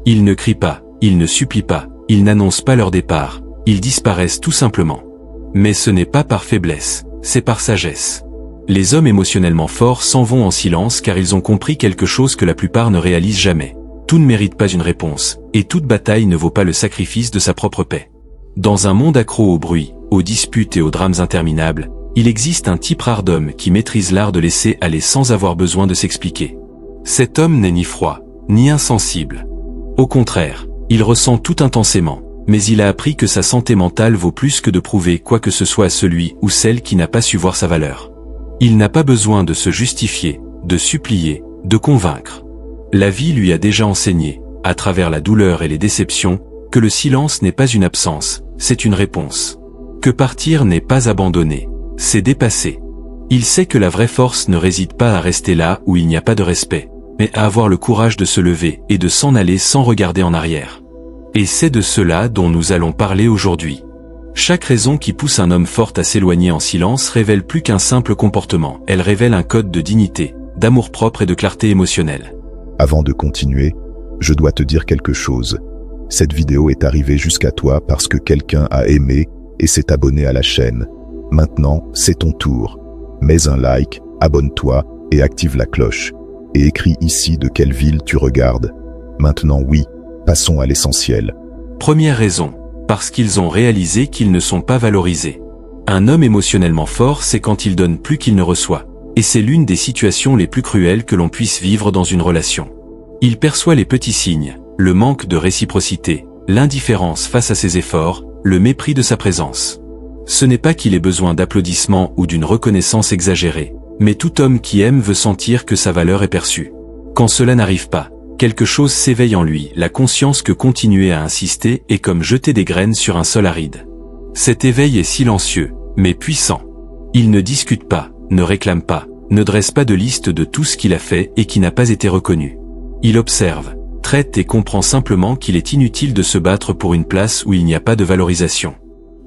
Ils ne crient pas, ils ne supplient pas, ils n'annoncent pas leur départ, ils disparaissent tout simplement. Mais ce n'est pas par faiblesse, c'est par sagesse. Les hommes émotionnellement forts s'en vont en silence car ils ont compris quelque chose que la plupart ne réalisent jamais. Tout ne mérite pas une réponse, et toute bataille ne vaut pas le sacrifice de sa propre paix. Dans un monde accro au bruit, aux disputes et aux drames interminables, il existe un type rare d'homme qui maîtrise l'art de laisser aller sans avoir besoin de s'expliquer. Cet homme n'est ni froid, ni insensible. Au contraire, il ressent tout intensément, mais il a appris que sa santé mentale vaut plus que de prouver quoi que ce soit à celui ou celle qui n'a pas su voir sa valeur. Il n'a pas besoin de se justifier, de supplier, de convaincre. La vie lui a déjà enseigné, à travers la douleur et les déceptions, que le silence n'est pas une absence, c'est une réponse. Que partir n'est pas abandonner, c'est dépasser. Il sait que la vraie force ne réside pas à rester là où il n'y a pas de respect, mais à avoir le courage de se lever et de s'en aller sans regarder en arrière. Et c'est de cela dont nous allons parler aujourd'hui. Chaque raison qui pousse un homme fort à s'éloigner en silence révèle plus qu'un simple comportement, elle révèle un code de dignité, d'amour-propre et de clarté émotionnelle. Avant de continuer, je dois te dire quelque chose. Cette vidéo est arrivée jusqu'à toi parce que quelqu'un a aimé et s'est abonné à la chaîne. Maintenant, c'est ton tour. Mets un like, abonne-toi et active la cloche. Et écris ici de quelle ville tu regardes. Maintenant oui, passons à l'essentiel. Première raison, parce qu'ils ont réalisé qu'ils ne sont pas valorisés. Un homme émotionnellement fort, c'est quand il donne plus qu'il ne reçoit. Et c'est l'une des situations les plus cruelles que l'on puisse vivre dans une relation. Il perçoit les petits signes, le manque de réciprocité, l'indifférence face à ses efforts, le mépris de sa présence. Ce n'est pas qu'il ait besoin d'applaudissements ou d'une reconnaissance exagérée, mais tout homme qui aime veut sentir que sa valeur est perçue. Quand cela n'arrive pas, quelque chose s'éveille en lui, la conscience que continuer à insister est comme jeter des graines sur un sol aride. Cet éveil est silencieux, mais puissant. Il ne discute pas, ne réclame pas, ne dresse pas de liste de tout ce qu'il a fait et qui n'a pas été reconnu. Il observe, traite et comprend simplement qu'il est inutile de se battre pour une place où il n'y a pas de valorisation.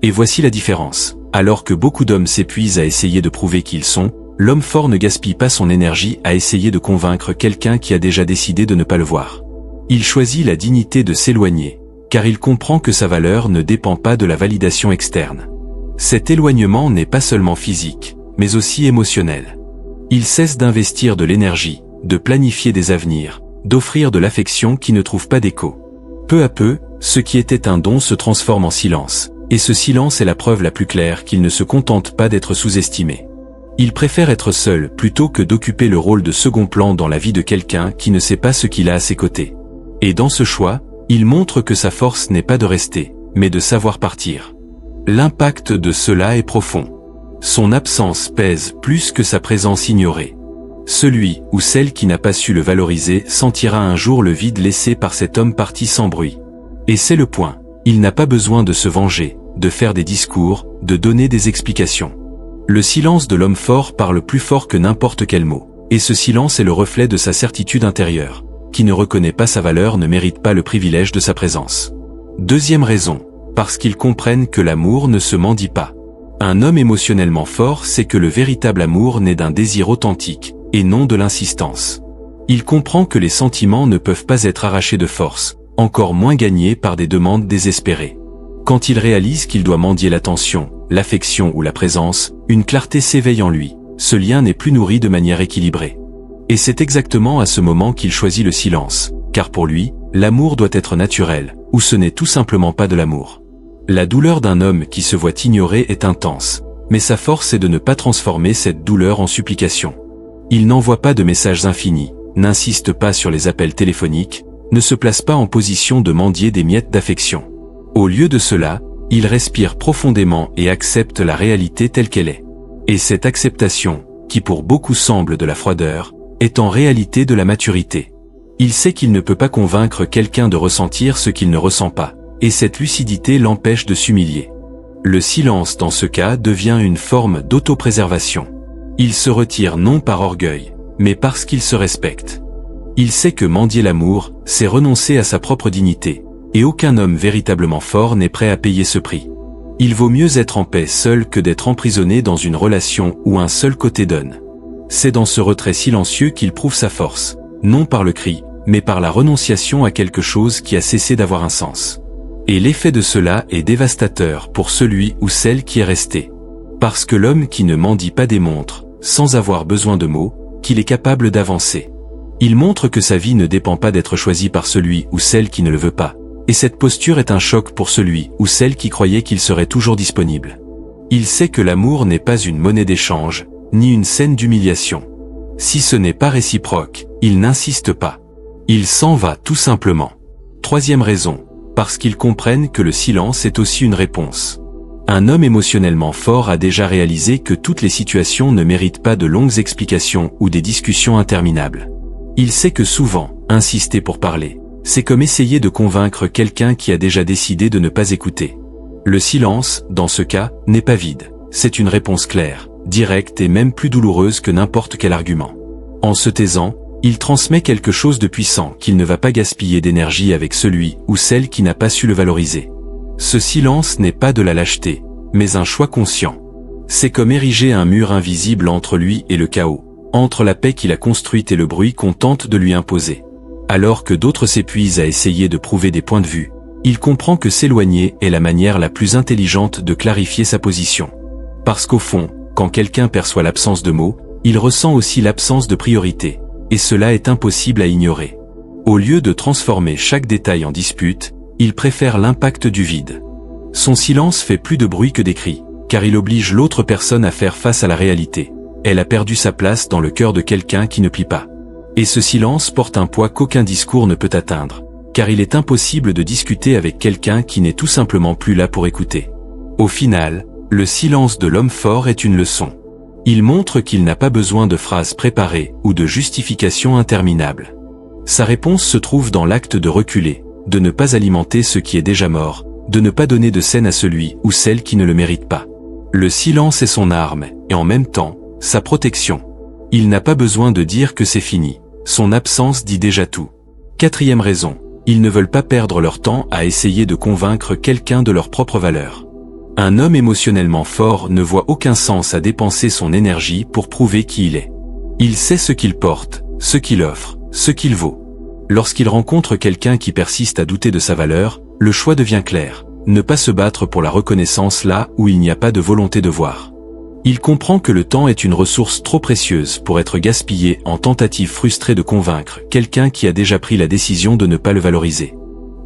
Et voici la différence. Alors que beaucoup d'hommes s'épuisent à essayer de prouver qui ils sont, l'homme fort ne gaspille pas son énergie à essayer de convaincre quelqu'un qui a déjà décidé de ne pas le voir. Il choisit la dignité de s'éloigner, car il comprend que sa valeur ne dépend pas de la validation externe. Cet éloignement n'est pas seulement physique, mais aussi émotionnel. Il cesse d'investir de l'énergie, de planifier des avenirs, d'offrir de l'affection qui ne trouve pas d'écho. Peu à peu, ce qui était un don se transforme en silence, et ce silence est la preuve la plus claire qu'il ne se contente pas d'être sous-estimé. Il préfère être seul plutôt que d'occuper le rôle de second plan dans la vie de quelqu'un qui ne sait pas ce qu'il a à ses côtés. Et dans ce choix, il montre que sa force n'est pas de rester, mais de savoir partir. L'impact de cela est profond. Son absence pèse plus que sa présence ignorée. Celui ou celle qui n'a pas su le valoriser sentira un jour le vide laissé par cet homme parti sans bruit. Et c'est le point, il n'a pas besoin de se venger, de faire des discours, de donner des explications. Le silence de l'homme fort parle plus fort que n'importe quel mot, et ce silence est le reflet de sa certitude intérieure. Qui ne reconnaît pas sa valeur ne mérite pas le privilège de sa présence. Deuxième raison, parce qu'ils comprennent que l'amour ne se mendie pas. Un homme émotionnellement fort sait que le véritable amour naît d'un désir authentique, et non de l'insistance. Il comprend que les sentiments ne peuvent pas être arrachés de force, encore moins gagnés par des demandes désespérées. Quand il réalise qu'il doit mendier l'attention, l'affection ou la présence, une clarté s'éveille en lui, ce lien n'est plus nourri de manière équilibrée. Et c'est exactement à ce moment qu'il choisit le silence, car pour lui, l'amour doit être naturel, ou ce n'est tout simplement pas de l'amour. La douleur d'un homme qui se voit ignoré est intense, mais sa force est de ne pas transformer cette douleur en supplication. Il n'envoie pas de messages infinis, n'insiste pas sur les appels téléphoniques, ne se place pas en position de mendier des miettes d'affection. Au lieu de cela, il respire profondément et accepte la réalité telle qu'elle est. Et cette acceptation, qui pour beaucoup semble de la froideur, est en réalité de la maturité. Il sait qu'il ne peut pas convaincre quelqu'un de ressentir ce qu'il ne ressent pas, et cette lucidité l'empêche de s'humilier. Le silence dans ce cas devient une forme d'autopréservation. Il se retire non par orgueil, mais parce qu'il se respecte. Il sait que mendier l'amour, c'est renoncer à sa propre dignité, et aucun homme véritablement fort n'est prêt à payer ce prix. Il vaut mieux être en paix seul que d'être emprisonné dans une relation où un seul côté donne. C'est dans ce retrait silencieux qu'il prouve sa force, non par le cri, mais par la renonciation à quelque chose qui a cessé d'avoir un sens. Et l'effet de cela est dévastateur pour celui ou celle qui est resté. Parce que l'homme qui ne mendie pas démontre, sans avoir besoin de mots, qu'il est capable d'avancer. Il montre que sa vie ne dépend pas d'être choisie par celui ou celle qui ne le veut pas. Et cette posture est un choc pour celui ou celle qui croyait qu'il serait toujours disponible. Il sait que l'amour n'est pas une monnaie d'échange, ni une scène d'humiliation. Si ce n'est pas réciproque, il n'insiste pas. Il s'en va tout simplement. Troisième raison, parce qu'ils comprennent que le silence est aussi une réponse. Un homme émotionnellement fort a déjà réalisé que toutes les situations ne méritent pas de longues explications ou des discussions interminables. Il sait que souvent, insister pour parler, c'est comme essayer de convaincre quelqu'un qui a déjà décidé de ne pas écouter. Le silence, dans ce cas, n'est pas vide. C'est une réponse claire, directe et même plus douloureuse que n'importe quel argument. En se taisant, il transmet quelque chose de puissant qu'il ne va pas gaspiller d'énergie avec celui ou celle qui n'a pas su le valoriser. Ce silence n'est pas de la lâcheté, mais un choix conscient. C'est comme ériger un mur invisible entre lui et le chaos, entre la paix qu'il a construite et le bruit qu'on tente de lui imposer. Alors que d'autres s'épuisent à essayer de prouver des points de vue, il comprend que s'éloigner est la manière la plus intelligente de clarifier sa position. Parce qu'au fond, quand quelqu'un perçoit l'absence de mots, il ressent aussi l'absence de priorité, et cela est impossible à ignorer. Au lieu de transformer chaque détail en dispute, il préfère l'impact du vide. Son silence fait plus de bruit que des cris, car il oblige l'autre personne à faire face à la réalité. Elle a perdu sa place dans le cœur de quelqu'un qui ne plie pas. Et ce silence porte un poids qu'aucun discours ne peut atteindre, car il est impossible de discuter avec quelqu'un qui n'est tout simplement plus là pour écouter. Au final, le silence de l'homme fort est une leçon. Il montre qu'il n'a pas besoin de phrases préparées ou de justifications interminables. Sa réponse se trouve dans l'acte de reculer, de ne pas alimenter ce qui est déjà mort, de ne pas donner de scène à celui ou celle qui ne le mérite pas. Le silence est son arme, et en même temps, sa protection. Il n'a pas besoin de dire que c'est fini. Son absence dit déjà tout. Quatrième raison, ils ne veulent pas perdre leur temps à essayer de convaincre quelqu'un de leur propre valeur. Un homme émotionnellement fort ne voit aucun sens à dépenser son énergie pour prouver qui il est. Il sait ce qu'il porte, ce qu'il offre, ce qu'il vaut. Lorsqu'il rencontre quelqu'un qui persiste à douter de sa valeur, le choix devient clair. Ne pas se battre pour la reconnaissance là où il n'y a pas de volonté de voir. Il comprend que le temps est une ressource trop précieuse pour être gaspillée en tentative frustrée de convaincre quelqu'un qui a déjà pris la décision de ne pas le valoriser.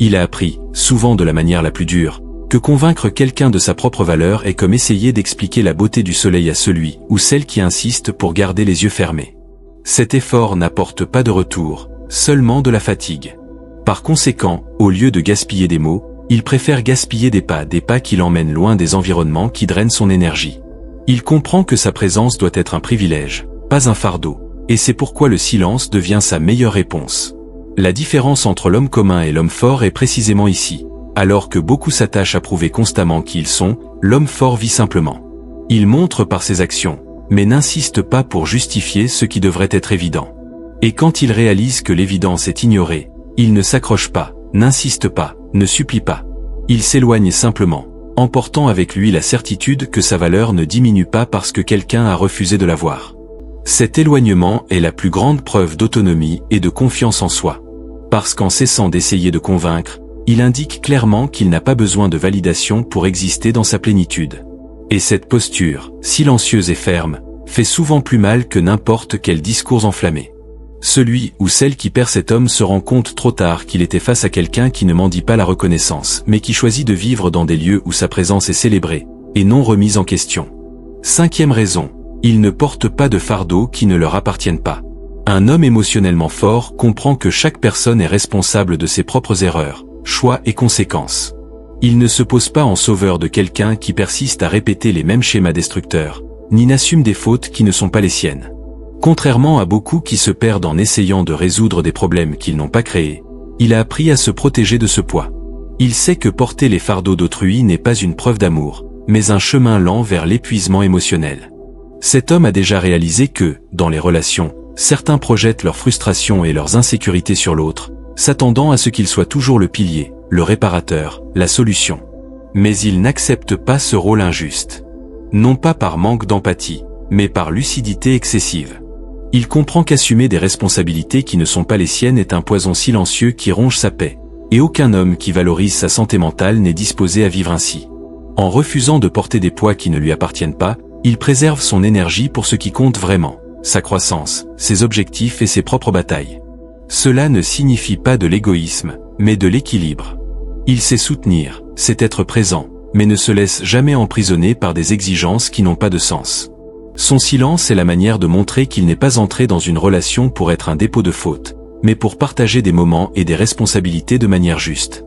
Il a appris, souvent de la manière la plus dure, que convaincre quelqu'un de sa propre valeur est comme essayer d'expliquer la beauté du soleil à celui ou celle qui insiste pour garder les yeux fermés. Cet effort n'apporte pas de retour, seulement de la fatigue. Par conséquent, au lieu de gaspiller des mots, il préfère gaspiller des pas qui l'emmènent loin des environnements qui drainent son énergie. Il comprend que sa présence doit être un privilège, pas un fardeau, et c'est pourquoi le silence devient sa meilleure réponse. La différence entre l'homme commun et l'homme fort est précisément ici. Alors que beaucoup s'attachent à prouver constamment qui ils sont, l'homme fort vit simplement. Il montre par ses actions, mais n'insiste pas pour justifier ce qui devrait être évident. Et quand il réalise que l'évidence est ignorée, il ne s'accroche pas, n'insiste pas, ne supplie pas. Il s'éloigne simplement, emportant avec lui la certitude que sa valeur ne diminue pas parce que quelqu'un a refusé de la voir. Cet éloignement est la plus grande preuve d'autonomie et de confiance en soi. Parce qu'en cessant d'essayer de convaincre, il indique clairement qu'il n'a pas besoin de validation pour exister dans sa plénitude. Et cette posture, silencieuse et ferme, fait souvent plus mal que n'importe quel discours enflammé. Celui ou celle qui perd cet homme se rend compte trop tard qu'il était face à quelqu'un qui ne mendie pas la reconnaissance, mais qui choisit de vivre dans des lieux où sa présence est célébrée, et non remise en question. Cinquième raison, ils ne portent pas de fardeau qui ne leur appartiennent pas. Un homme émotionnellement fort comprend que chaque personne est responsable de ses propres erreurs, choix et conséquences. Il ne se pose pas en sauveur de quelqu'un qui persiste à répéter les mêmes schémas destructeurs, ni n'assume des fautes qui ne sont pas les siennes. Contrairement à beaucoup qui se perdent en essayant de résoudre des problèmes qu'ils n'ont pas créés, il a appris à se protéger de ce poids. Il sait que porter les fardeaux d'autrui n'est pas une preuve d'amour, mais un chemin lent vers l'épuisement émotionnel. Cet homme a déjà réalisé que, dans les relations, certains projettent leurs frustrations et leurs insécurités sur l'autre, s'attendant à ce qu'il soit toujours le pilier, le réparateur, la solution. Mais il n'accepte pas ce rôle injuste. Non pas par manque d'empathie, mais par lucidité excessive. Il comprend qu'assumer des responsabilités qui ne sont pas les siennes est un poison silencieux qui ronge sa paix. Et aucun homme qui valorise sa santé mentale n'est disposé à vivre ainsi. En refusant de porter des poids qui ne lui appartiennent pas, il préserve son énergie pour ce qui compte vraiment, sa croissance, ses objectifs et ses propres batailles. Cela ne signifie pas de l'égoïsme, mais de l'équilibre. Il sait soutenir, sait être présent, mais ne se laisse jamais emprisonner par des exigences qui n'ont pas de sens. Son silence est la manière de montrer qu'il n'est pas entré dans une relation pour être un dépôt de faute, mais pour partager des moments et des responsabilités de manière juste.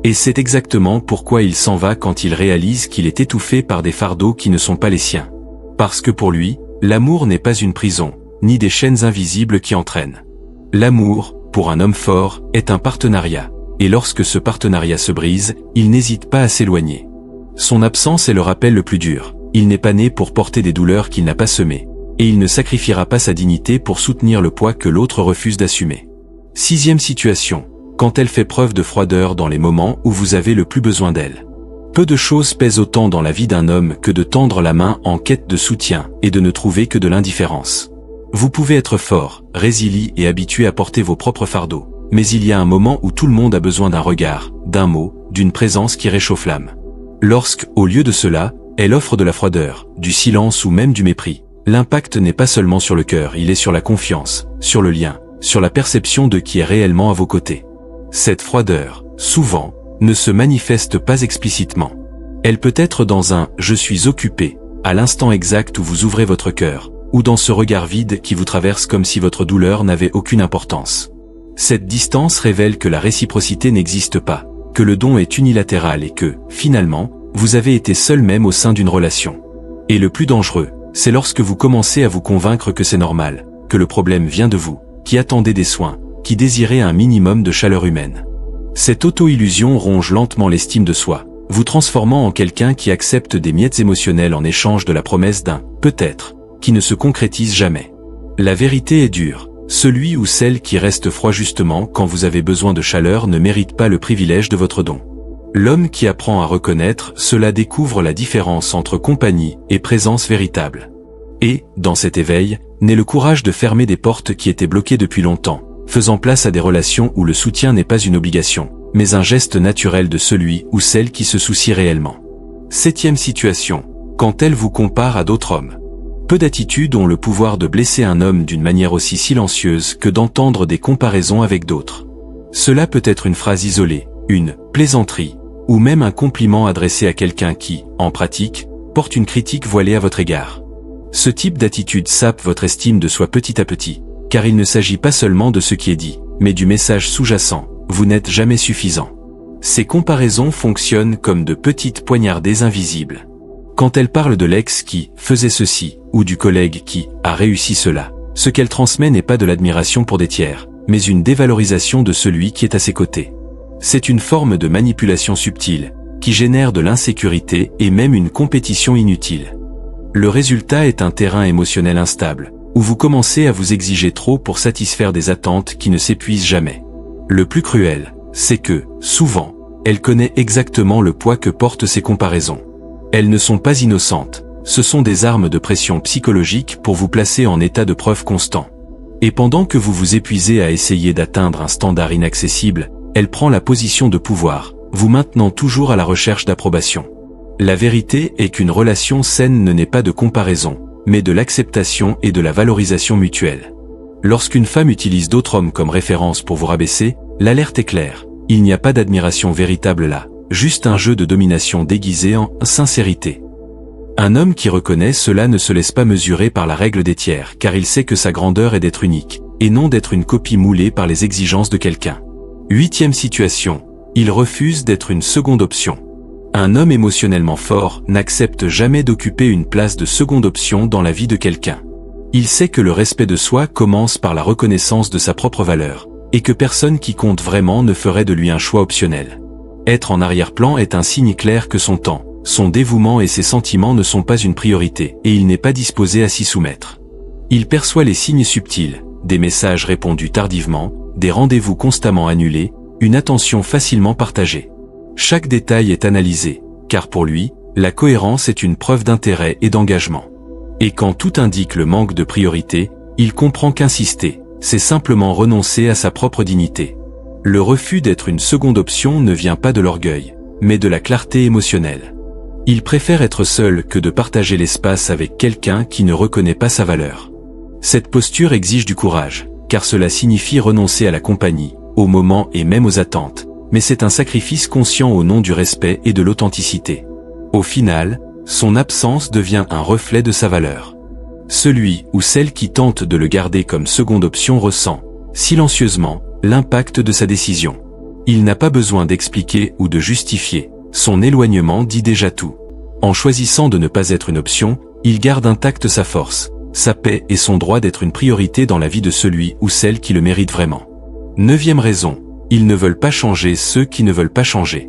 Et c'est exactement pourquoi il s'en va quand il réalise qu'il est étouffé par des fardeaux qui ne sont pas les siens. Parce que pour lui, l'amour n'est pas une prison, ni des chaînes invisibles qui entraînent. L'amour, pour un homme fort, est un partenariat, et lorsque ce partenariat se brise, il n'hésite pas à s'éloigner. Son absence est le rappel le plus dur. Il n'est pas né pour porter des douleurs qu'il n'a pas semées, et il ne sacrifiera pas sa dignité pour soutenir le poids que l'autre refuse d'assumer. 6e situation, quand elle fait preuve de froideur dans les moments où vous avez le plus besoin d'elle. Peu de choses pèsent autant dans la vie d'un homme que de tendre la main en quête de soutien et de ne trouver que de l'indifférence. Vous pouvez être fort, résilient et habitué à porter vos propres fardeaux, mais il y a un moment où tout le monde a besoin d'un regard, d'un mot, d'une présence qui réchauffe l'âme. Lorsque, au lieu de cela, elle offre de la froideur, du silence ou même du mépris. L'impact n'est pas seulement sur le cœur, il est sur la confiance, sur le lien, sur la perception de qui est réellement à vos côtés. Cette froideur, souvent, ne se manifeste pas explicitement. Elle peut être dans un « je suis occupé » à l'instant exact où vous ouvrez votre cœur, ou dans ce regard vide qui vous traverse comme si votre douleur n'avait aucune importance. Cette distance révèle que la réciprocité n'existe pas, que le don est unilatéral et que, finalement, vous avez été seul même au sein d'une relation. Et le plus dangereux, c'est lorsque vous commencez à vous convaincre que c'est normal, que le problème vient de vous, qui attendez des soins, qui désirez un minimum de chaleur humaine. Cette auto-illusion ronge lentement l'estime de soi, vous transformant en quelqu'un qui accepte des miettes émotionnelles en échange de la promesse d'un « peut-être » qui ne se concrétise jamais. La vérité est dure, celui ou celle qui reste froid justement quand vous avez besoin de chaleur ne mérite pas le privilège de votre don. L'homme qui apprend à reconnaître cela découvre la différence entre compagnie et présence véritable. Et, dans cet éveil, naît le courage de fermer des portes qui étaient bloquées depuis longtemps, faisant place à des relations où le soutien n'est pas une obligation, mais un geste naturel de celui ou celle qui se soucie réellement. 7e situation, quand elle vous compare à d'autres hommes. Peu d'attitudes ont le pouvoir de blesser un homme d'une manière aussi silencieuse que d'entendre des comparaisons avec d'autres. Cela peut être une phrase isolée, une plaisanterie, ou même un compliment adressé à quelqu'un qui, en pratique, porte une critique voilée à votre égard. Ce type d'attitude sape votre estime de soi petit à petit, car il ne s'agit pas seulement de ce qui est dit, mais du message sous-jacent, vous n'êtes jamais suffisant. Ces comparaisons fonctionnent comme de petites poignardées invisibles. Quand elle parle de l'ex qui faisait ceci, ou du collègue qui a réussi cela, ce qu'elle transmet n'est pas de l'admiration pour des tiers, mais une dévalorisation de celui qui est à ses côtés. C'est une forme de manipulation subtile, qui génère de l'insécurité et même une compétition inutile. Le résultat est un terrain émotionnel instable, où vous commencez à vous exiger trop pour satisfaire des attentes qui ne s'épuisent jamais. Le plus cruel, c'est que, souvent, elle connaît exactement le poids que portent ces comparaisons. Elles ne sont pas innocentes, ce sont des armes de pression psychologique pour vous placer en état de preuve constant. Et pendant que vous vous épuisez à essayer d'atteindre un standard inaccessible, elle prend la position de pouvoir, vous maintenant toujours à la recherche d'approbation. La vérité est qu'une relation saine ne naît pas de comparaison, mais de l'acceptation et de la valorisation mutuelle. Lorsqu'une femme utilise d'autres hommes comme référence pour vous rabaisser, l'alerte est claire, il n'y a pas d'admiration véritable là, juste un jeu de domination déguisé en sincérité. Un homme qui reconnaît cela ne se laisse pas mesurer par la règle des tiers, car il sait que sa grandeur est d'être unique, et non d'être une copie moulée par les exigences de quelqu'un. 8e situation, il refuse d'être une seconde option. Un homme émotionnellement fort n'accepte jamais d'occuper une place de seconde option dans la vie de quelqu'un. Il sait que le respect de soi commence par la reconnaissance de sa propre valeur, et que personne qui compte vraiment ne ferait de lui un choix optionnel. Être en arrière-plan est un signe clair que son temps, son dévouement et ses sentiments ne sont pas une priorité, et il n'est pas disposé à s'y soumettre. Il perçoit les signes subtils, des messages répondus tardivement, des rendez-vous constamment annulés, une attention facilement partagée. Chaque détail est analysé, car pour lui, la cohérence est une preuve d'intérêt et d'engagement. Et quand tout indique le manque de priorité, Il comprend qu'insister, c'est simplement renoncer à sa propre dignité. Le refus d'être une seconde option ne vient pas de l'orgueil, mais de la clarté émotionnelle. Il préfère être seul que de partager l'espace avec quelqu'un qui ne reconnaît pas sa valeur. Cette posture exige du courage, car cela signifie renoncer à la compagnie, au moment et même aux attentes, mais c'est un sacrifice conscient au nom du respect et de l'authenticité. Au final, son absence devient un reflet de sa valeur. Celui ou celle qui tente de le garder comme seconde option ressent, silencieusement, l'impact de sa décision. Il n'a pas besoin d'expliquer ou de justifier, son éloignement dit déjà tout. En choisissant de ne pas être une option, il garde intacte sa force, sa paix et son droit d'être une priorité dans la vie de celui ou celle qui le mérite vraiment. 9e raison, ils ne veulent pas changer ceux qui ne veulent pas changer.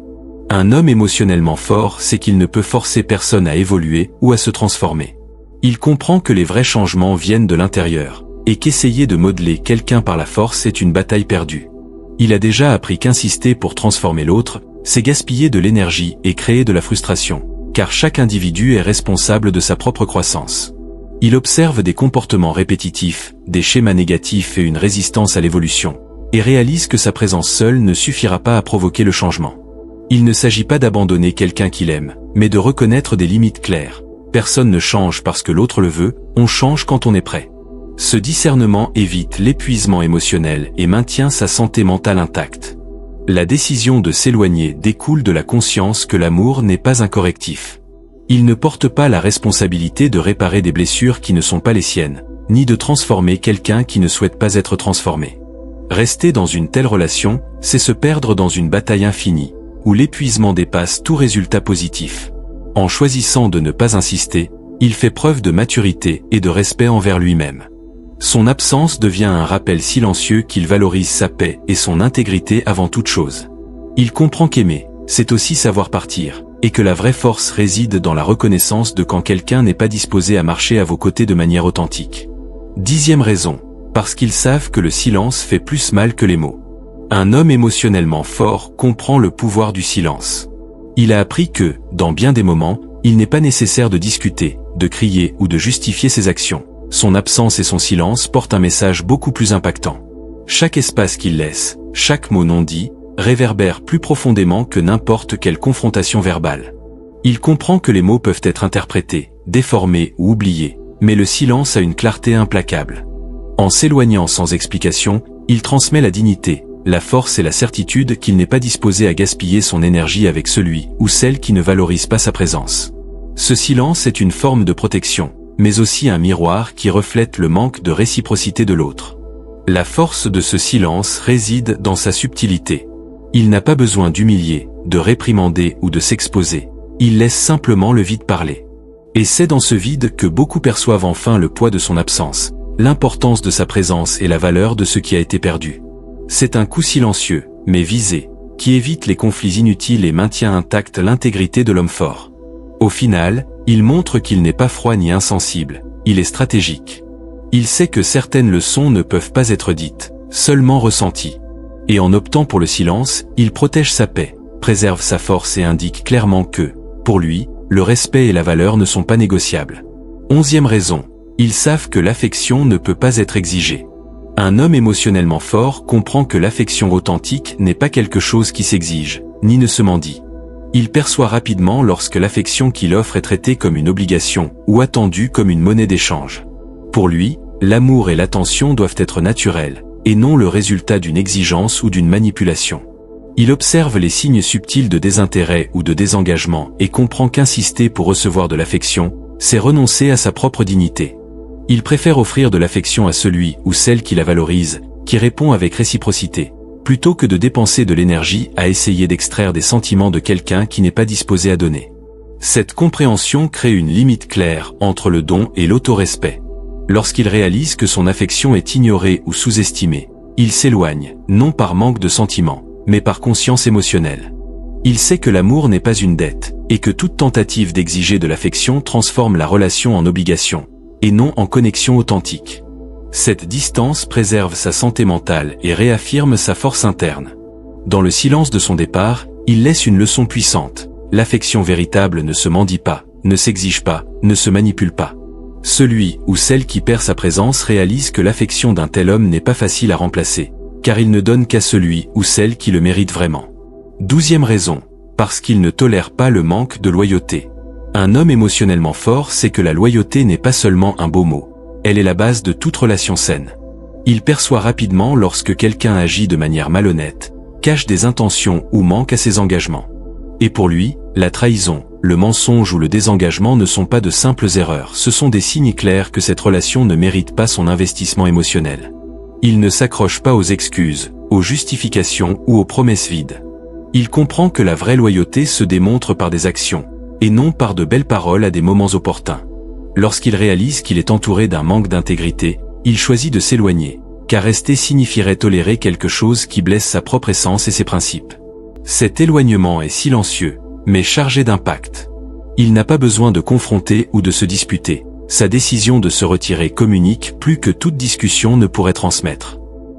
Un homme émotionnellement fort sait qu'il ne peut forcer personne à évoluer ou à se transformer. Il comprend que les vrais changements viennent de l'intérieur, et qu'essayer de modeler quelqu'un par la force est une bataille perdue. Il a déjà appris qu'insister pour transformer l'autre, c'est gaspiller de l'énergie et créer de la frustration, car chaque individu est responsable de sa propre croissance. Il observe des comportements répétitifs, des schémas négatifs et une résistance à l'évolution, et réalise que sa présence seule ne suffira pas à provoquer le changement. Il ne s'agit pas d'abandonner quelqu'un qu'il aime, mais de reconnaître des limites claires. Personne ne change parce que l'autre le veut, on change quand on est prêt. Ce discernement évite l'épuisement émotionnel et maintient sa santé mentale intacte. La décision de s'éloigner découle de la conscience que l'amour n'est pas un correctif. Il ne porte pas la responsabilité de réparer des blessures qui ne sont pas les siennes, ni de transformer quelqu'un qui ne souhaite pas être transformé. Rester dans une telle relation, c'est se perdre dans une bataille infinie, où l'épuisement dépasse tout résultat positif. En choisissant de ne pas insister, il fait preuve de maturité et de respect envers lui-même. Son absence devient un rappel silencieux qu'il valorise sa paix et son intégrité avant toute chose. Il comprend qu'aimer, c'est aussi savoir partir, et que la vraie force réside dans la reconnaissance de quand quelqu'un n'est pas disposé à marcher à vos côtés de manière authentique. 10e raison, parce qu'ils savent que le silence fait plus mal que les mots. Un homme émotionnellement fort comprend le pouvoir du silence. Il a appris que, dans bien des moments, il n'est pas nécessaire de discuter, de crier ou de justifier ses actions. Son absence et son silence portent un message beaucoup plus impactant. Chaque espace qu'il laisse, chaque mot non dit, réverbère plus profondément que n'importe quelle confrontation verbale. Il comprend que les mots peuvent être interprétés, déformés ou oubliés, mais le silence a une clarté implacable. En s'éloignant sans explication, il transmet la dignité, la force et la certitude qu'il n'est pas disposé à gaspiller son énergie avec celui ou celle qui ne valorise pas sa présence. Ce silence est une forme de protection, mais aussi un miroir qui reflète le manque de réciprocité de l'autre. La force de ce silence réside dans sa subtilité. Il n'a pas besoin d'humilier, de réprimander ou de s'exposer. Il laisse simplement le vide parler. Et c'est dans ce vide que beaucoup perçoivent enfin le poids de son absence, l'importance de sa présence et la valeur de ce qui a été perdu. C'est un coup silencieux, mais visé, qui évite les conflits inutiles et maintient intacte l'intégrité de l'homme fort. Au final, il montre qu'il n'est pas froid ni insensible, il est stratégique. Il sait que certaines leçons ne peuvent pas être dites, seulement ressenties. Et en optant pour le silence, il protège sa paix, préserve sa force et indique clairement que, pour lui, le respect et la valeur ne sont pas négociables. 11e raison, ils savent que l'affection ne peut pas être exigée. Un homme émotionnellement fort comprend que l'affection authentique n'est pas quelque chose qui s'exige, ni ne se mendie. Il perçoit rapidement lorsque l'affection qu'il offre est traitée comme une obligation ou attendue comme une monnaie d'échange. Pour lui, l'amour et l'attention doivent être naturels, et non le résultat d'une exigence ou d'une manipulation. Il observe les signes subtils de désintérêt ou de désengagement et comprend qu'insister pour recevoir de l'affection, c'est renoncer à sa propre dignité. Il préfère offrir de l'affection à celui ou celle qui la valorise, qui répond avec réciprocité, plutôt que de dépenser de l'énergie à essayer d'extraire des sentiments de quelqu'un qui n'est pas disposé à donner. Cette compréhension crée une limite claire entre le don et l'autorespect. Lorsqu'il réalise que son affection est ignorée ou sous-estimée, il s'éloigne, non par manque de sentiments, mais par conscience émotionnelle. Il sait que l'amour n'est pas une dette, et que toute tentative d'exiger de l'affection transforme la relation en obligation, et non en connexion authentique. Cette distance préserve sa santé mentale et réaffirme sa force interne. Dans le silence de son départ, il laisse une leçon puissante. L'affection véritable ne se mendie pas, ne s'exige pas, ne se manipule pas. Celui ou celle qui perd sa présence réalise que l'affection d'un tel homme n'est pas facile à remplacer, car il ne donne qu'à celui ou celle qui le mérite vraiment. 12e raison, parce qu'il ne tolère pas le manque de loyauté. Un homme émotionnellement fort sait que la loyauté n'est pas seulement un beau mot, elle est la base de toute relation saine. Il perçoit rapidement lorsque quelqu'un agit de manière malhonnête, cache des intentions ou manque à ses engagements. Et pour lui, la trahison, le mensonge ou le désengagement ne sont pas de simples erreurs, ce sont des signes clairs que cette relation ne mérite pas son investissement émotionnel. Il ne s'accroche pas aux excuses, aux justifications ou aux promesses vides. Il comprend que la vraie loyauté se démontre par des actions, et non par de belles paroles à des moments opportuns. Lorsqu'il réalise qu'il est entouré d'un manque d'intégrité, il choisit de s'éloigner, car rester signifierait tolérer quelque chose qui blesse sa propre essence et ses principes. Cet éloignement est silencieux, mais chargé d'impact. Il n'a pas besoin de confronter ou de se disputer. Sa décision de se retirer communique plus que toute discussion ne pourrait transmettre.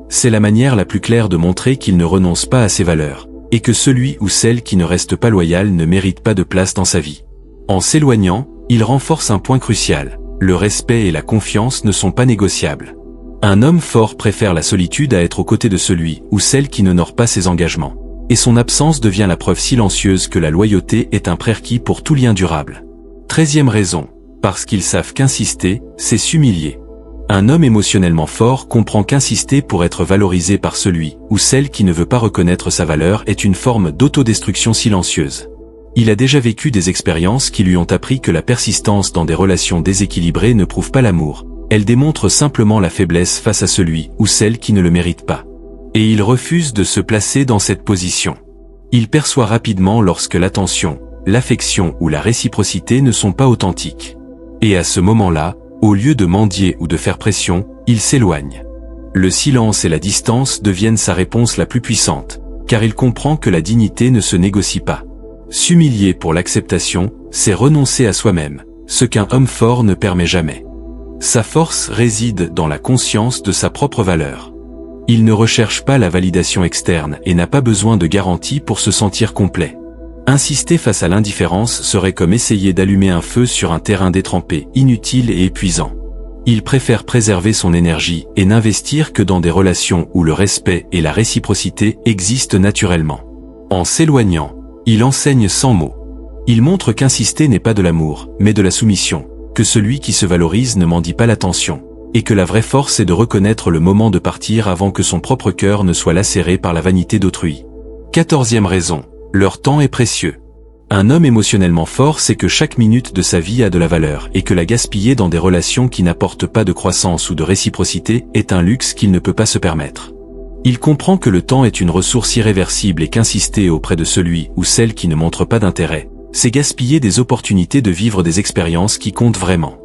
C'est la manière la plus claire de montrer qu'il ne renonce pas à ses valeurs, et que celui ou celle qui ne reste pas loyal ne mérite pas de place dans sa vie. En s'éloignant, il renforce un point crucial, le respect et la confiance ne sont pas négociables. Un homme fort préfère la solitude à être aux côtés de celui ou celle qui n'honore pas ses engagements, et son absence devient la preuve silencieuse que la loyauté est un prérequis pour tout lien durable. 13e raison, parce qu'ils savent qu'insister, c'est s'humilier. Un homme émotionnellement fort comprend qu'insister pour être valorisé par celui ou celle qui ne veut pas reconnaître sa valeur est une forme d'autodestruction silencieuse. Il a déjà vécu des expériences qui lui ont appris que la persistance dans des relations déséquilibrées ne prouve pas l'amour, elle démontre simplement la faiblesse face à celui ou celle qui ne le mérite pas. Et il refuse de se placer dans cette position. Il perçoit rapidement lorsque l'attention, l'affection ou la réciprocité ne sont pas authentiques. Et à ce moment-là, au lieu de mendier ou de faire pression, il s'éloigne. Le silence et la distance deviennent sa réponse la plus puissante, car il comprend que la dignité ne se négocie pas. S'humilier pour l'acceptation, c'est renoncer à soi-même, ce qu'un homme fort ne permet jamais. Sa force réside dans la conscience de sa propre valeur. Il ne recherche pas la validation externe et n'a pas besoin de garantie pour se sentir complet. Insister face à l'indifférence serait comme essayer d'allumer un feu sur un terrain détrempé, inutile et épuisant. Il préfère préserver son énergie et n'investir que dans des relations où le respect et la réciprocité existent naturellement. En s'éloignant, il enseigne sans mots. Il montre qu'insister n'est pas de l'amour, mais de la soumission, que celui qui se valorise ne mendie pas l'attention, et que la vraie force est de reconnaître le moment de partir avant que son propre cœur ne soit lacéré par la vanité d'autrui. 14e raison. Leur temps est précieux. Un homme émotionnellement fort sait que chaque minute de sa vie a de la valeur et que la gaspiller dans des relations qui n'apportent pas de croissance ou de réciprocité est un luxe qu'il ne peut pas se permettre. Il comprend que le temps est une ressource irréversible et qu'insister auprès de celui ou celle qui ne montre pas d'intérêt, c'est gaspiller des opportunités de vivre des expériences qui comptent vraiment.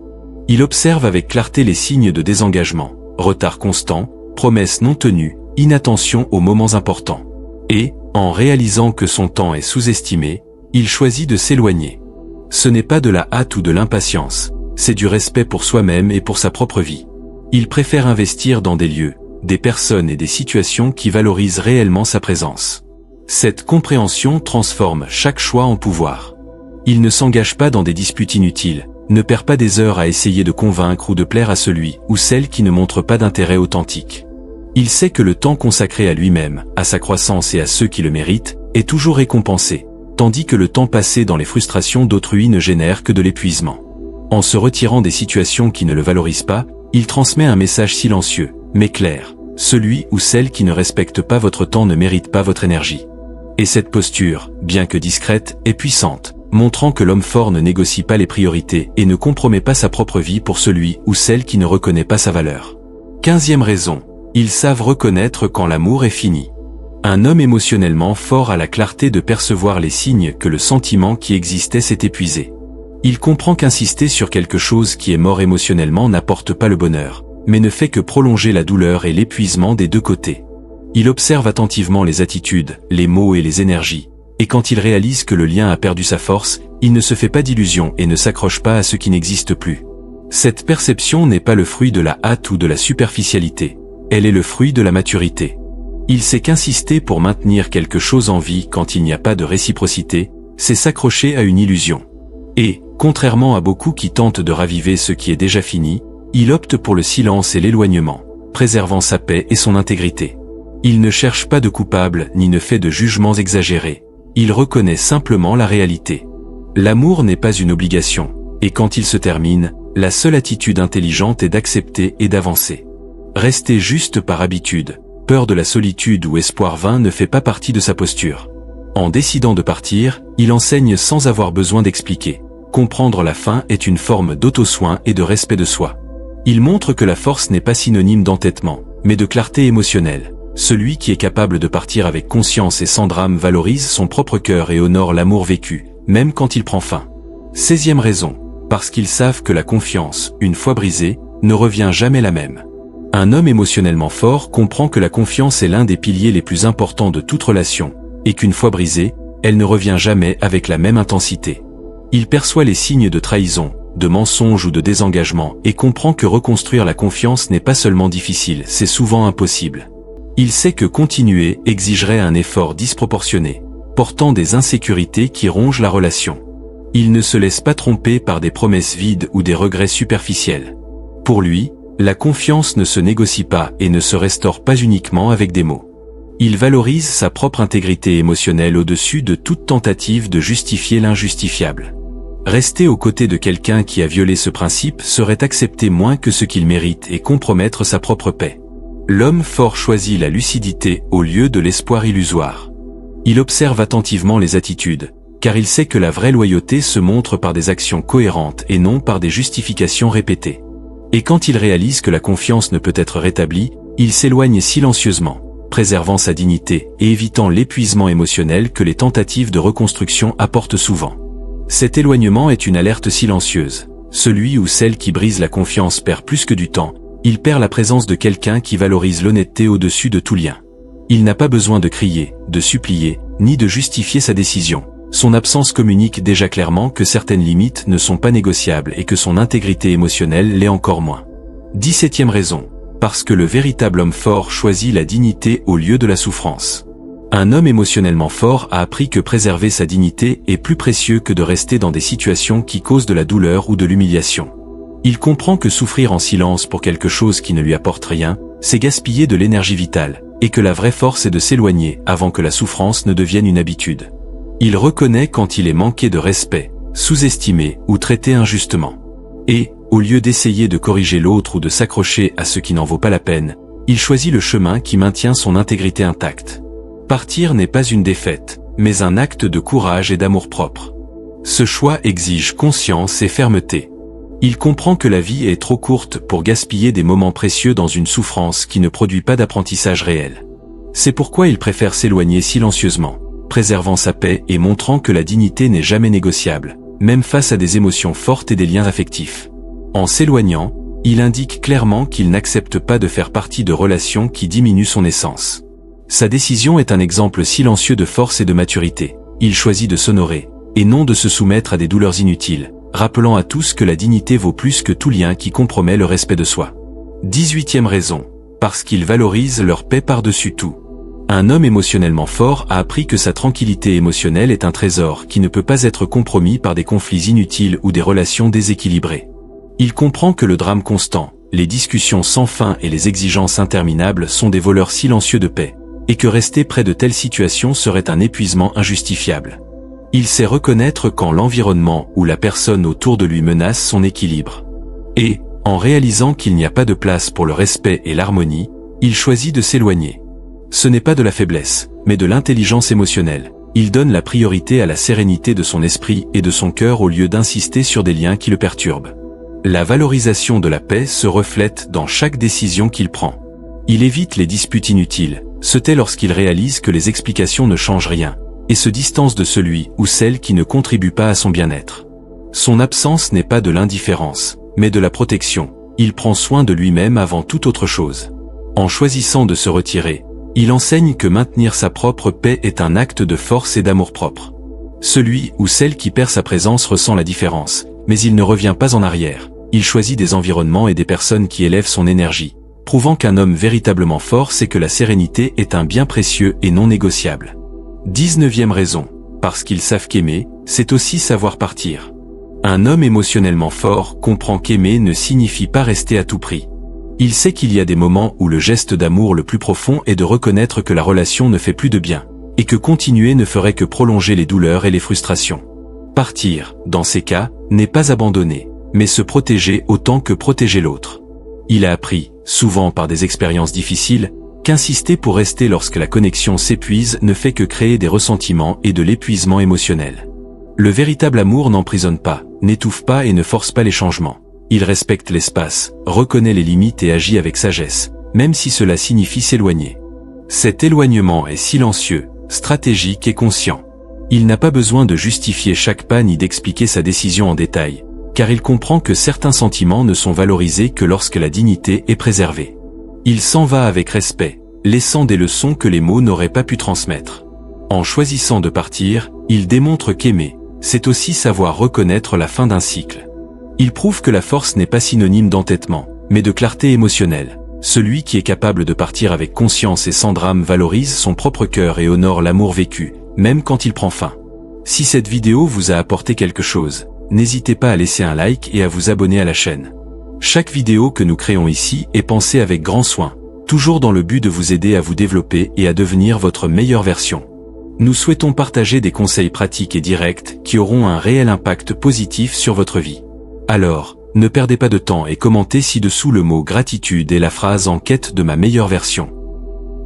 Il observe avec clarté les signes de désengagement, retard constant, promesses non tenues, inattention aux moments importants. Et, en réalisant que son temps est sous-estimé, il choisit de s'éloigner. Ce n'est pas de la hâte ou de l'impatience, c'est du respect pour soi-même et pour sa propre vie. Il préfère investir dans des lieux, des personnes et des situations qui valorisent réellement sa présence. Cette compréhension transforme chaque choix en pouvoir. Il ne s'engage pas dans des disputes inutiles, ne perd pas des heures à essayer de convaincre ou de plaire à celui ou celle qui ne montre pas d'intérêt authentique. Il sait que le temps consacré à lui-même, à sa croissance et à ceux qui le méritent, est toujours récompensé, tandis que le temps passé dans les frustrations d'autrui ne génère que de l'épuisement. En se retirant des situations qui ne le valorisent pas, il transmet un message silencieux, mais clair. Celui ou celle qui ne respecte pas votre temps ne mérite pas votre énergie. Et cette posture, bien que discrète, est puissante, montrant que l'homme fort ne négocie pas les priorités et ne compromet pas sa propre vie pour celui ou celle qui ne reconnaît pas sa valeur. 15e raison. Ils savent reconnaître quand l'amour est fini. Un homme émotionnellement fort a la clarté de percevoir les signes que le sentiment qui existait s'est épuisé. Il comprend qu'insister sur quelque chose qui est mort émotionnellement n'apporte pas le bonheur, mais ne fait que prolonger la douleur et l'épuisement des deux côtés. Il observe attentivement les attitudes, les mots et les énergies, et quand il réalise que le lien a perdu sa force, il ne se fait pas d'illusions et ne s'accroche pas à ce qui n'existe plus. Cette perception n'est pas le fruit de la hâte ou de la superficialité. Elle est le fruit de la maturité. Il sait qu'insister pour maintenir quelque chose en vie quand il n'y a pas de réciprocité, c'est s'accrocher à une illusion. Et, contrairement à beaucoup qui tentent de raviver ce qui est déjà fini, il opte pour le silence et l'éloignement, préservant sa paix et son intégrité. Il ne cherche pas de coupable ni ne fait de jugements exagérés. Il reconnaît simplement la réalité. L'amour n'est pas une obligation, et quand il se termine, la seule attitude intelligente est d'accepter et d'avancer. Rester juste par habitude, peur de la solitude ou espoir vain ne fait pas partie de sa posture. En décidant de partir, il enseigne sans avoir besoin d'expliquer. Comprendre la fin est une forme d'auto-soin et de respect de soi. Il montre que la force n'est pas synonyme d'entêtement, mais de clarté émotionnelle. Celui qui est capable de partir avec conscience et sans drame valorise son propre cœur et honore l'amour vécu, même quand il prend fin. 16e raison, parce qu'ils savent que la confiance, une fois brisée, ne revient jamais la même. Un homme émotionnellement fort comprend que la confiance est l'un des piliers les plus importants de toute relation, et qu'une fois brisée, elle ne revient jamais avec la même intensité. Il perçoit les signes de trahison, de mensonge ou de désengagement et comprend que reconstruire la confiance n'est pas seulement difficile, c'est souvent impossible. Il sait que continuer exigerait un effort disproportionné, portant des insécurités qui rongent la relation. Il ne se laisse pas tromper par des promesses vides ou des regrets superficiels. Pour lui, la confiance ne se négocie pas et ne se restaure pas uniquement avec des mots. Il valorise sa propre intégrité émotionnelle au-dessus de toute tentative de justifier l'injustifiable. Rester aux côtés de quelqu'un qui a violé ce principe serait accepter moins que ce qu'il mérite et compromettre sa propre paix. L'homme fort choisit la lucidité au lieu de l'espoir illusoire. Il observe attentivement les attitudes, car il sait que la vraie loyauté se montre par des actions cohérentes et non par des justifications répétées. Et quand il réalise que la confiance ne peut être rétablie, il s'éloigne silencieusement, préservant sa dignité et évitant l'épuisement émotionnel que les tentatives de reconstruction apportent souvent. Cet éloignement est une alerte silencieuse. Celui ou celle qui brise la confiance perd plus que du temps. Il perd la présence de quelqu'un qui valorise l'honnêteté au-dessus de tout lien. Il n'a pas besoin de crier, de supplier, ni de justifier sa décision. Son absence communique déjà clairement que certaines limites ne sont pas négociables et que son intégrité émotionnelle l'est encore moins. 17e raison. Parce que le véritable homme fort choisit la dignité au lieu de la souffrance. Un homme émotionnellement fort a appris que préserver sa dignité est plus précieux que de rester dans des situations qui causent de la douleur ou de l'humiliation. Il comprend que souffrir en silence pour quelque chose qui ne lui apporte rien, c'est gaspiller de l'énergie vitale, et que la vraie force est de s'éloigner avant que la souffrance ne devienne une habitude. Il reconnaît quand il est manqué de respect, sous-estimé ou traité injustement. Et, au lieu d'essayer de corriger l'autre ou de s'accrocher à ce qui n'en vaut pas la peine, il choisit le chemin qui maintient son intégrité intacte. Partir n'est pas une défaite, mais un acte de courage et d'amour-propre. Ce choix exige conscience et fermeté. Il comprend que la vie est trop courte pour gaspiller des moments précieux dans une souffrance qui ne produit pas d'apprentissage réel. C'est pourquoi il préfère s'éloigner silencieusement, préservant sa paix et montrant que la dignité n'est jamais négociable, même face à des émotions fortes et des liens affectifs. En s'éloignant, il indique clairement qu'il n'accepte pas de faire partie de relations qui diminuent son essence. Sa décision est un exemple silencieux de force et de maturité. Il choisit de s'honorer, et non de se soumettre à des douleurs inutiles, rappelant à tous que la dignité vaut plus que tout lien qui compromet le respect de soi. 18e raison. Parce qu'ils valorisent leur paix par-dessus tout. Un homme émotionnellement fort a appris que sa tranquillité émotionnelle est un trésor qui ne peut pas être compromis par des conflits inutiles ou des relations déséquilibrées. Il comprend que le drame constant, les discussions sans fin et les exigences interminables sont des voleurs silencieux de paix, et que rester près de telles situations serait un épuisement injustifiable. Il sait reconnaître quand l'environnement ou la personne autour de lui menace son équilibre. Et, en réalisant qu'il n'y a pas de place pour le respect et l'harmonie, il choisit de s'éloigner. Ce n'est pas de la faiblesse, mais de l'intelligence émotionnelle. Il donne la priorité à la sérénité de son esprit et de son cœur au lieu d'insister sur des liens qui le perturbent. La valorisation de la paix se reflète dans chaque décision qu'il prend. Il évite les disputes inutiles, se tait lorsqu'il réalise que les explications ne changent rien, et se distance de celui ou celle qui ne contribue pas à son bien-être. Son absence n'est pas de l'indifférence, mais de la protection. Il prend soin de lui-même avant toute autre chose. En choisissant de se retirer, il enseigne que maintenir sa propre paix est un acte de force et d'amour-propre. Celui ou celle qui perd sa présence ressent la différence, mais il ne revient pas en arrière. Il choisit des environnements et des personnes qui élèvent son énergie, prouvant qu'un homme véritablement fort sait que la sérénité est un bien précieux et non négociable. 19e raison. Parce qu'ils savent qu'aimer, c'est aussi savoir partir. Un homme émotionnellement fort comprend qu'aimer ne signifie pas rester à tout prix. Il sait qu'il y a des moments où le geste d'amour le plus profond est de reconnaître que la relation ne fait plus de bien, et que continuer ne ferait que prolonger les douleurs et les frustrations. Partir, dans ces cas, n'est pas abandonner, mais se protéger autant que protéger l'autre. Il a appris, souvent par des expériences difficiles, qu'insister pour rester lorsque la connexion s'épuise ne fait que créer des ressentiments et de l'épuisement émotionnel. Le véritable amour n'emprisonne pas, n'étouffe pas et ne force pas les changements. Il respecte l'espace, reconnaît les limites et agit avec sagesse, même si cela signifie s'éloigner. Cet éloignement est silencieux, stratégique et conscient. Il n'a pas besoin de justifier chaque pas ni d'expliquer sa décision en détail, car il comprend que certains sentiments ne sont valorisés que lorsque la dignité est préservée. Il s'en va avec respect, laissant des leçons que les mots n'auraient pas pu transmettre. En choisissant de partir, il démontre qu'aimer, c'est aussi savoir reconnaître la fin d'un cycle. Il prouve que la force n'est pas synonyme d'entêtement, mais de clarté émotionnelle. Celui qui est capable de partir avec conscience et sans drame valorise son propre cœur et honore l'amour vécu, même quand il prend fin. Si cette vidéo vous a apporté quelque chose, n'hésitez pas à laisser un like et à vous abonner à la chaîne. Chaque vidéo que nous créons ici est pensée avec grand soin, toujours dans le but de vous aider à vous développer et à devenir votre meilleure version. Nous souhaitons partager des conseils pratiques et directs qui auront un réel impact positif sur votre vie. Alors, ne perdez pas de temps et commentez ci-dessous le mot gratitude et la phrase en quête de ma meilleure version.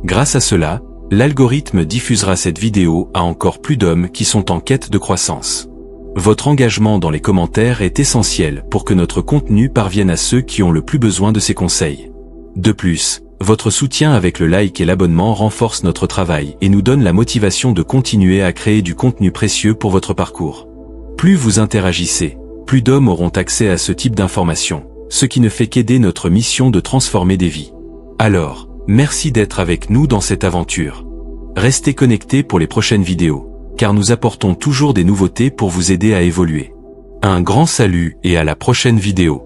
Grâce à cela, l'algorithme diffusera cette vidéo à encore plus d'hommes qui sont en quête de croissance. Votre engagement dans les commentaires est essentiel pour que notre contenu parvienne à ceux qui ont le plus besoin de ces conseils. De plus, votre soutien avec le like et l'abonnement renforce notre travail et nous donne la motivation de continuer à créer du contenu précieux pour votre parcours. Plus vous interagissez, plus d'hommes auront accès à ce type d'informations, ce qui ne fait qu'aider notre mission de transformer des vies. Alors, merci d'être avec nous dans cette aventure. Restez connectés pour les prochaines vidéos, car nous apportons toujours des nouveautés pour vous aider à évoluer. Un grand salut et à la prochaine vidéo.